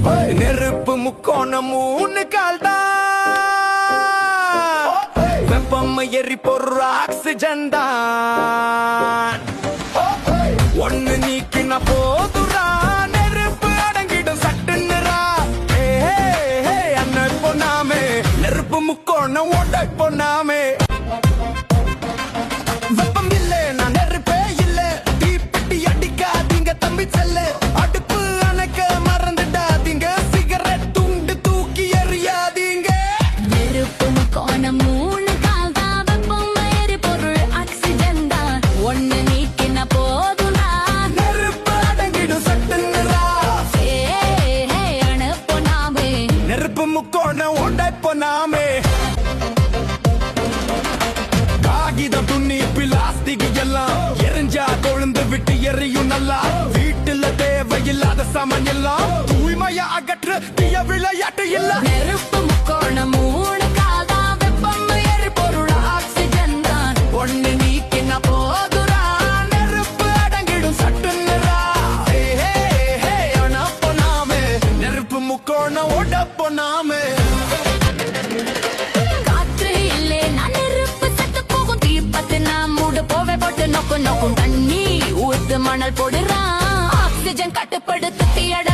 நெருப்பு முக்கோணம் மூணு கால் தான், வெப்பம் எரி பொருள் ஆக்சிஜன் தான். ஒண்ணு நீக்கின போதுரா, நெருப்பு அடங்கிடும் சட்டுன்னுரா. அண்ணன் பொண்ணாமே, நெருப்பு முக்கோணம் ஓட்டை பொண்ணாமே. வெப்பம் இல்ல நான் நெருப்பே இல்ல, தீப்பெட்டி அடிக்காதீங்க தம்பி செல்ல. அடுப்பு அணைக்க மறந்துடாதீங்க, சிகரெட் துண்டு தூக்கி எறியாதீங்க. நெருப்பு முக்கோணம் மூணு கால் தான், வெப்பம் எரி பொருள் ஆக்சிஜன் தான். ஒண்ணு நீக்கின போதுனா, நெருப்பு அடங்கிடும் சட்டுன்னுரா. அனுப்பு நாமே, நெருப்பு முக்கோணம் ஓட்டை பொண்ணாமே. காகிதம் துணி பிளாஸ்டிக் எல்லாம் எரிஞ்சா கொழுந்து விட்டு எரியும் நல்லா. வீட்டுல தேவையில்லாத சாமான் எல்லாம் தூய்மையா அகற்று, தீய விளையாட்டு இல்ல. நெருப்பு முக்கோணம் மூணு கால் தான், வெப்பம் எரி பொருள் ஆக்சிஜன் தான். ஒண்ணு நீக்கின போதுரா, நெருப்பு அடங்கிடும் சட்டுன்னுரா. பொண்ணாமே, நெருப்பு முக்கோணம் ஓட பொண்ணாமே. காற்று இல்லே நான் நெருப்பு செத்து போகும், தீப்பத்து நான் மூடு போவே போட்டு நோக்கும் நோக்கும். தண்ணி ஊத்து மணல் போடுறான், ஆக்சிஜன் கட்டுப்படுத்து தீயட